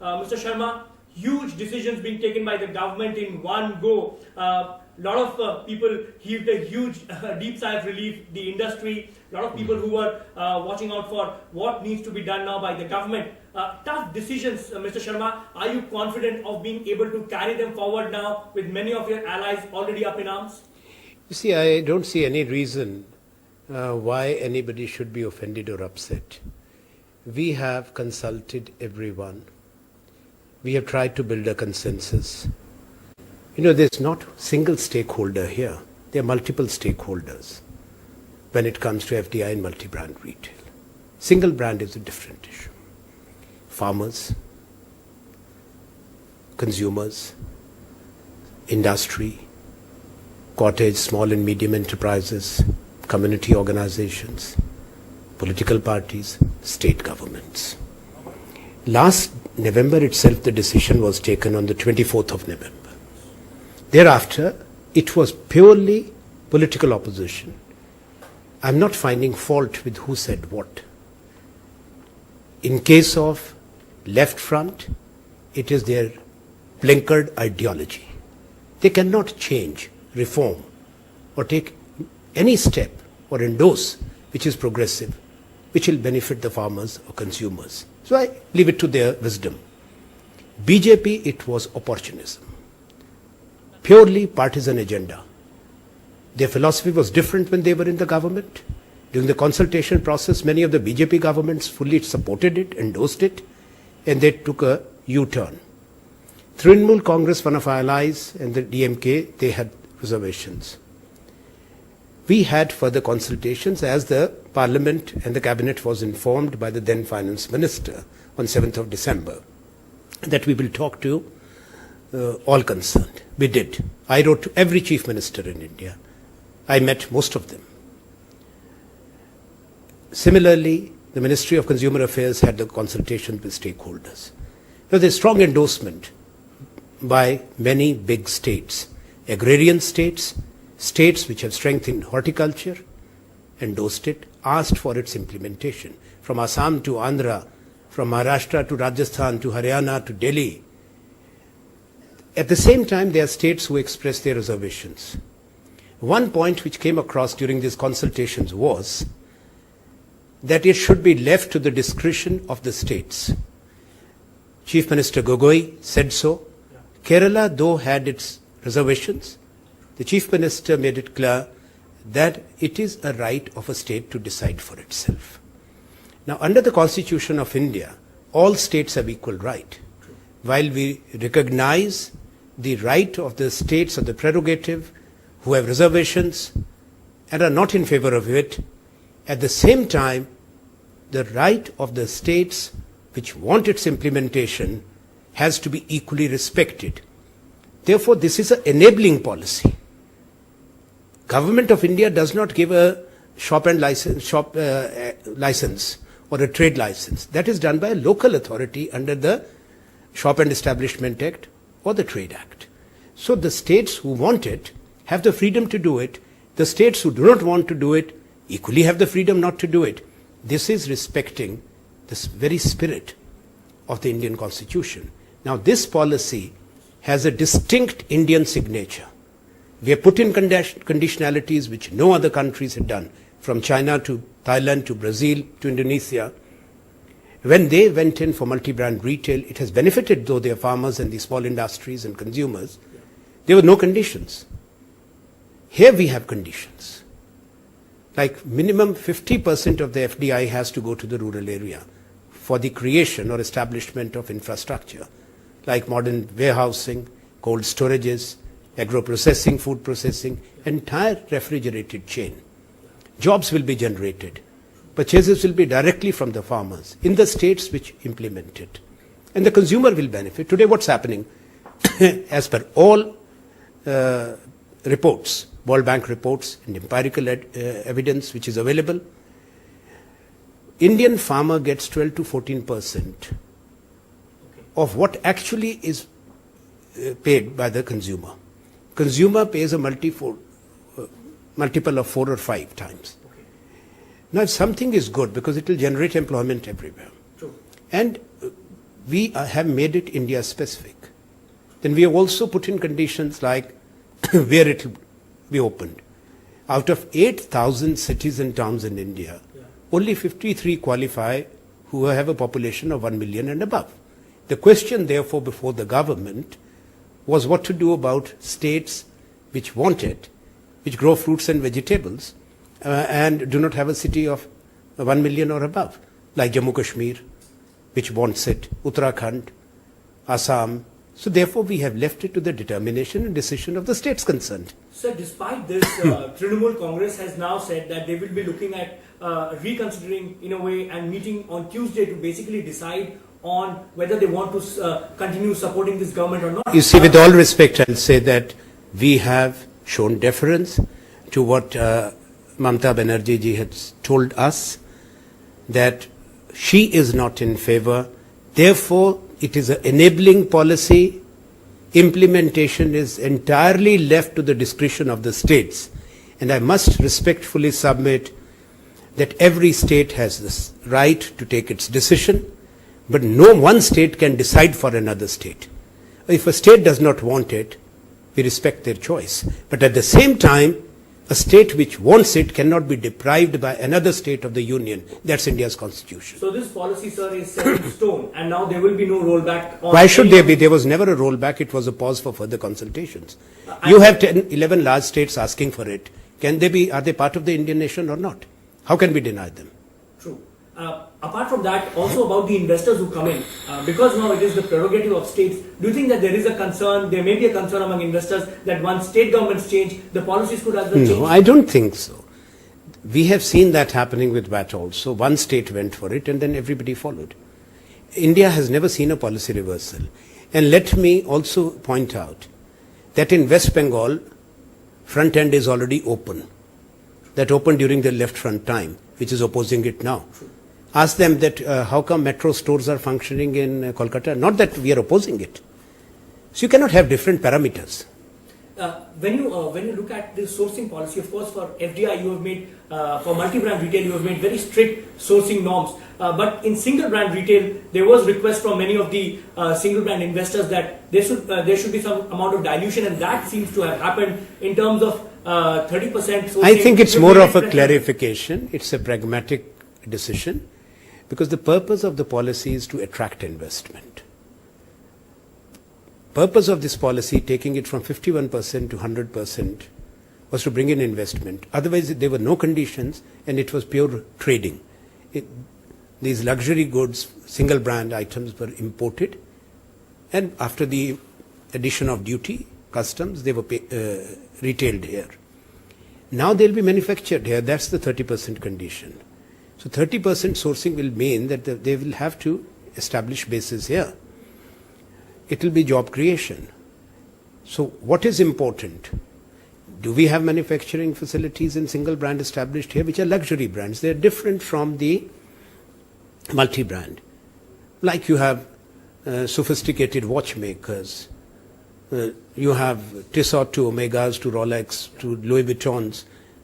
Mr. Sharma, huge decisions being taken by the government in one go. Lot of people heaved a huge deep sigh of relief. The industry, a lot of people who were watching out for what needs to be done now by the government. Tough decisions, Mr. Sharma. Are you confident of being able to carry them forward now with many of your allies already up in arms? You see, I don't see any reason why anybody should be offended or upset. We have consulted everyone. We have tried to build a consensus. You know, there's not a single stakeholder here. There are multiple stakeholders when it comes to FDI and multi-brand retail. Single brand is a different issue. Farmers, consumers, industry, cottage, small and medium enterprises, community organizations, political parties, state governments. Last November itself, the decision was taken on the 24th of November. Thereafter, it was purely political opposition. I'm not finding fault with who said what. In case of left front, it is their blinkered ideology. They cannot change, reform, or take any step or endorse which is progressive, which will benefit the farmers or consumers. So I leave it to their wisdom. BJP, it was opportunism. Purely partisan agenda. Their philosophy was different when they were in the government. During the consultation process, many of the BJP governments fully supported it, endorsed it, and they took a U-turn. Trinamool Congress, one of our allies, and the DMK, they had reservations. We had further consultations as the Parliament and the Cabinet was informed by the then Finance Minister on 7th of December that we will talk to all concerned. We did. I wrote to every Chief Minister in India. I met most of them. Similarly, the Ministry of Consumer Affairs had the consultation with stakeholders. There was a strong endorsement by many big states, agrarian states, states which have strength in horticulture, endorsed it, asked for its implementation. From Assam to Andhra, from Maharashtra to Rajasthan to Haryana to Delhi. At the same time, there are states who expressed their reservations. One point which came across during these consultations was that it should be left to the discretion of the states. Chief Minister Gogoi said so. Kerala, though, had its reservations. The Chief Minister made it clear that it is a right of a state to decide for itself. Now, under the Constitution of India, all states have equal right. While we recognize the right of the states or the prerogative who have reservations and are not in favor of it, at the same time, the right of the states which want its implementation has to be equally respected. Therefore, this is an enabling policy. Government of India does not give a license or a trade license. That is done by a local authority under the Shop and Establishment Act or the Trade Act. So the states who want it have the freedom to do it. The states who do not want to do it equally have the freedom not to do it. This is respecting this very spirit of the Indian Constitution. Now, this policy has a distinct Indian signature. We have put in conditionalities which no other countries have done, from China to Thailand to Brazil to Indonesia. When they went in for multi-brand retail, it has benefited, though, their farmers and the small industries and consumers. There were no conditions. Here we have conditions. Like minimum 50% of the FDI has to go to the rural area for the creation or establishment of infrastructure, like modern warehousing, cold storages, agro-processing, food processing, entire refrigerated chain. Jobs will be generated. Purchases will be directly from the farmers in the states which implement it. And the consumer will benefit. Today what's happening, as per all reports, World Bank reports and empirical evidence which is available, Indian farmer gets 12 to 14% of what actually is paid by the consumer. Consumer pays a multiple of 4 or 5 times. Now, if something is good, because it will generate employment everywhere. True. And we have made it India specific. Then we have also put in conditions like where it will be opened. Out of 8,000 cities and towns in India, only 53 qualify who have a population of 1 million and above. The question therefore before the government was what to do about states which want it, which grow fruits and vegetables and do not have a city of 1 million or above, like Jammu Kashmir, which wants it, Uttarakhand, Assam. So therefore we have left it to the determination and decision of the states concerned. Sir, despite this, Trinamool Congress has now said that they will be looking at reconsidering in a way and meeting on Tuesday to basically decide on whether they want to continue supporting this government or not. You see, with all respect, I'll say that we have shown deference to what Mamata Banerjee ji has told us, that she is not in favor. Therefore, it is an enabling policy. Implementation is entirely left to the discretion of the states. And I must respectfully submit that every state has this right to take its decision, but no one state can decide for another state. If a state does not want it, we respect their choice. But at the same time, a state which wants it cannot be deprived by another state of the union. That's India's constitution. So this policy, sir, is set in stone, and now there will be no rollback. Why should there be? There was never a rollback. It was a pause for further consultations. You have 10, 11 large states asking for it. Can they be? Are they part of the Indian nation or not? How can we deny them? True. Apart from that, also about the investors who come in, because now it is the prerogative of states, do you think that there is a concern, there may be a concern among investors that once state governments change, the policies could as well change? No, I don't think so. We have seen that happening with VAT also. One state went for it and then everybody followed. India has never seen a policy reversal. And let me also point out that in West Bengal, front end is already open. That opened during the left front time, which is opposing it now. Ask them that how come metro stores are functioning in Kolkata? Not that we are opposing it. So you cannot have different parameters. When you look at the sourcing policy, of course, for FDI you have made, for multi-brand retail you have made very strict sourcing norms. But in single-brand retail, there was request from many of the single-brand investors that there should be some amount of dilution, and that seems to have happened in terms of 30% sourcing. I think it's more of a clarification. It's a pragmatic decision, because the purpose of the policy is to attract investment. Purpose of this policy, taking it from 51% to 100%, was to bring in investment. Otherwise, there were no conditions and it was pure trading. These luxury goods, single brand items were imported, and after the addition of duty, customs, they were retailed here. Now they'll be manufactured here. That's the 30% condition. So 30% sourcing will mean that they will have to establish bases here. It will be job creation. So what is important? Do we have manufacturing facilities in single brand established here, which are luxury brands? They are different from the multi-brand. Like you have sophisticated watchmakers. You have Tissot to Omegas to Rolex to Louis Vuittons,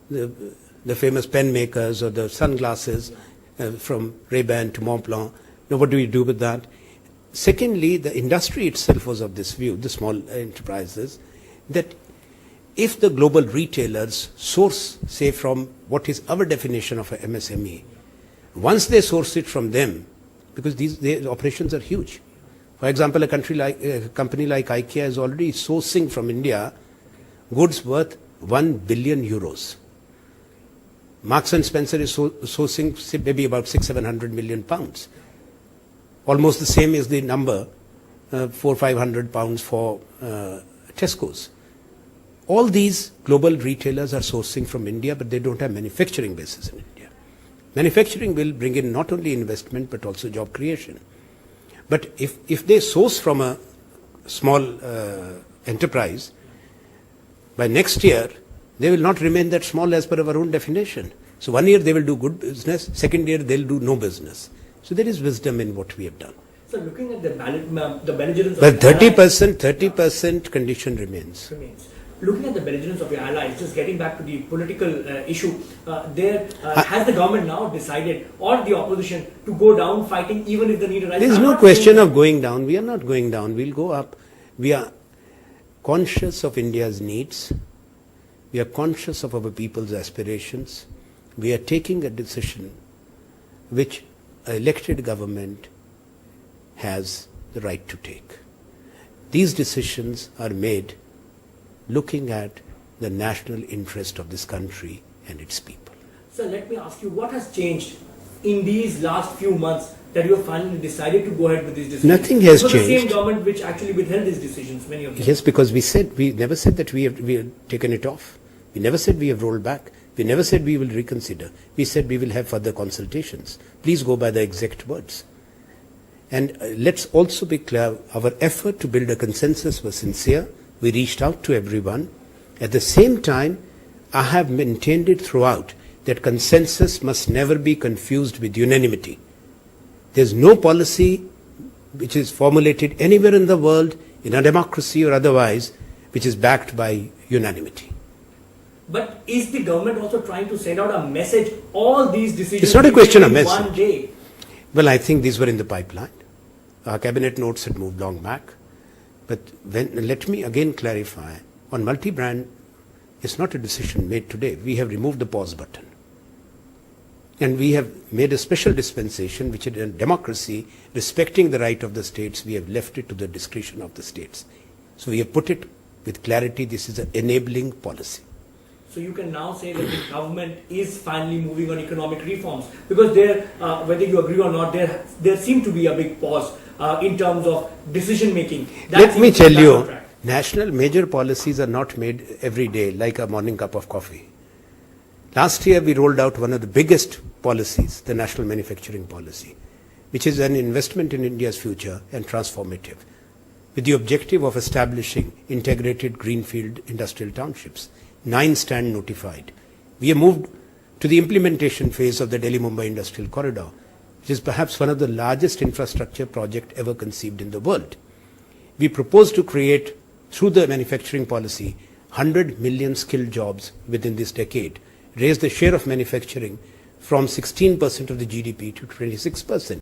the famous pen makers or the sunglasses from Ray-Ban to Montblanc. Now what do we do with that? Secondly, the industry itself was of this view, the small enterprises, that if the global retailers source, say, from what is our definition of a MSME, once they source it from them, because their operations are huge. For example, a company like IKEA is already sourcing from India goods worth 1 billion euros. Marks and Spencer is sourcing maybe about 600-700 million pounds. Almost the same is the number, 400-500 pounds for Tesco's. All these global retailers are sourcing from India, but they don't have manufacturing bases in India. Manufacturing will bring in not only investment, but also job creation. But if they source from a small enterprise, by next year, they will not remain that small as per our own definition. So 1 year they will do good business, second year they'll do no business. So there is wisdom in what we have done. So looking at the belligerence but 30% condition remains. looking at the belligerence of your allies, just getting back to the political issue, has the government now decided, or the opposition, to go down fighting even if the need arises? There is no question of going down. We are not going down. We'll go up. We are conscious of India's needs. We are conscious of our people's aspirations. We are taking a decision which an elected government has the right to take. These decisions are made looking at the national interest of this country and its people. So let me ask you, what has changed in these last few months that you have finally decided to go ahead with these decisions? Nothing has changed. The same changed. government which actually withheld these decisions, many of them. Yes, because we never said that we have taken it off. We never said we have rolled back. We never said we will reconsider. We said we will have further consultations. Please go by the exact words. And let's also be clear, our effort to build a consensus was sincere. We reached out to everyone. At the same time, I have maintained it throughout that consensus must never be confused with unanimity. There's no policy which is formulated anywhere in the world, in a democracy or otherwise, which is backed by unanimity. But is the government also trying to send out a message? All these decisions It's not a question of in message. one day. Well, I think these were in the pipeline. Our cabinet notes had moved long back. But let me again clarify, on multi-brand, it's not a decision made today. We have removed the pause button. And we have made a special dispensation, which in democracy, respecting the right of the states, we have left it to the discretion of the states. So we have put it with clarity, this is an enabling policy. So you can now say that the government is finally moving on economic reforms, because there, whether you agree or not, there seemed to be a big pause in terms of decision making. Let me tell you, national major policies are not made every day like a morning cup of coffee. Last year we rolled out one of the biggest policies, the National Manufacturing Policy, which is an investment in India's future and transformative, with the objective of establishing integrated greenfield industrial townships. 9 stand notified. We have moved to the implementation phase of the Delhi-Mumbai Industrial Corridor, which is perhaps one of the largest infrastructure projects ever conceived in the world. We propose to create, through the manufacturing policy, 100 million skilled jobs within this decade, raise the share of manufacturing from 16% of the GDP to 26%.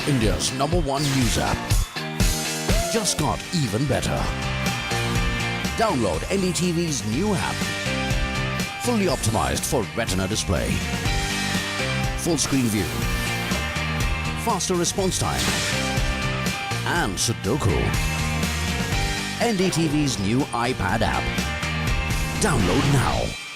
India's #1 news app just got even better. Download NDTV's new app. Fully optimized for retina display. Full screen view. Faster response time. And Sudoku. NDTV's new iPad app. Download now.